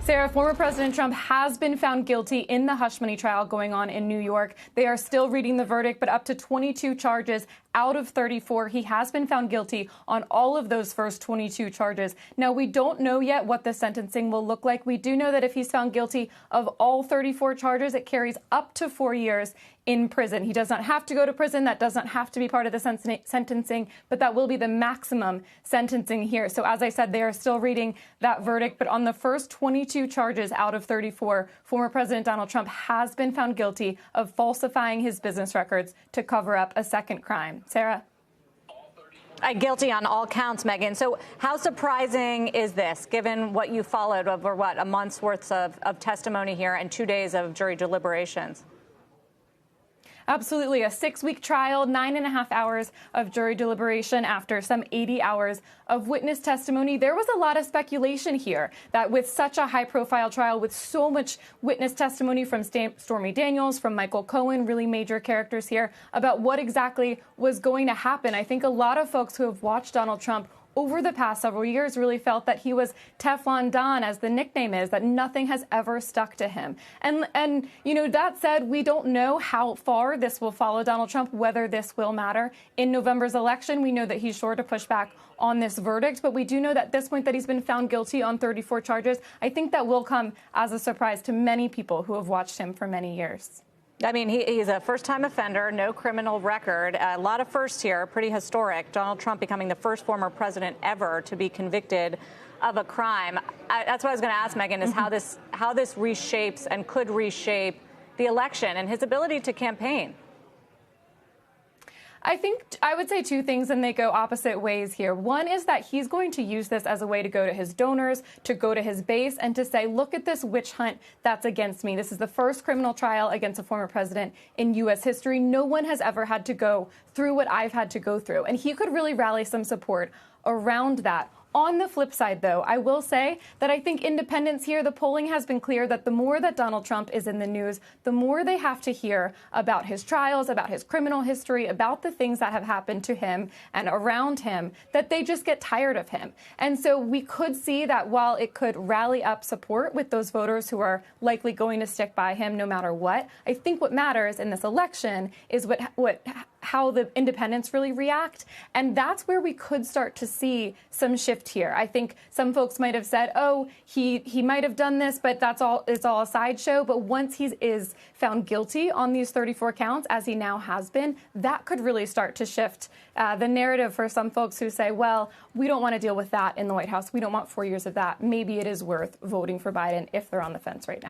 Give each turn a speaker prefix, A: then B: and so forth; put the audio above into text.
A: Sarah, former President Trump has been found guilty in the hush money trial going on in New York. They are still reading the verdict, but up to 22 charges out of 34. He has been found guilty on all of those first 22 charges. Now, we don't know yet what the sentencing will look like. We do know that if he's found guilty of all 34 charges, it carries up to 4 years in prison. He does not have to go to prison. That does not have to be part of the sentencing, but that will be the maximum sentencing here. So as I said, they are still reading that verdict. But on the first 22 charges out of 34, former President Donald Trump has been found guilty of falsifying his business records to cover up a second crime. Sarah?
B: Guilty on all counts, Megyn. So how surprising is this, given what you followed over, a month's worth of testimony here and 2 days of jury deliberations?
A: Absolutely. A 6-week trial, 9.5 hours of jury deliberation after some 80 hours of witness testimony. There was a lot of speculation here that with such a high-profile trial, with so much witness testimony from Stormy Daniels, from Michael Cohen, really major characters here, about what exactly was going to happen. I think a lot of folks who have watched Donald Trump over the past several years really felt that he was Teflon Don, as the nickname is, that nothing has ever stuck to him. And you know, that said, we don't know how far this will follow Donald Trump, whether this will matter. In November's election, we know that he's sure to push back on this verdict, but we do know that at this point that he's been found guilty on 34 charges. I think that will come as a surprise to many people who have watched him for many years.
B: I mean, he's a first-time offender, no criminal record. A lot of firsts here, pretty historic. Donald Trump becoming the first former president ever to be convicted of a crime. That's what I was going to ask, Megyn, is how this reshapes and could reshape the election and his ability to campaign.
A: I would say two things, and they go opposite ways here. One is that he's going to use this as a way to go to his donors, to go to his base, and to say, look at this witch hunt that's against me. This is the first criminal trial against a former president in U.S. history. No one has ever had to go through what I've had to go through. And he could really rally some support around that. On the flip side, though, I will say that I think independents here, the polling has been clear that the more that Donald Trump is in the news, the more they have to hear about his trials, about his criminal history, about the things that have happened to him and around him, that they just get tired of him. And so we could see that while it could rally up support with those voters who are likely going to stick by him no matter what, I think what matters in this election is how the independents really react. And that's where we could start to see some shift here. I think some folks might have said, oh, he might have done this, but it's all a sideshow. But once he is found guilty on these 34 counts, as he now has been, that could really start to shift the narrative for some folks who say, well, we don't want to deal with that in the White House. We don't want 4 years of that. Maybe it is worth voting for Biden if they're on the fence right now.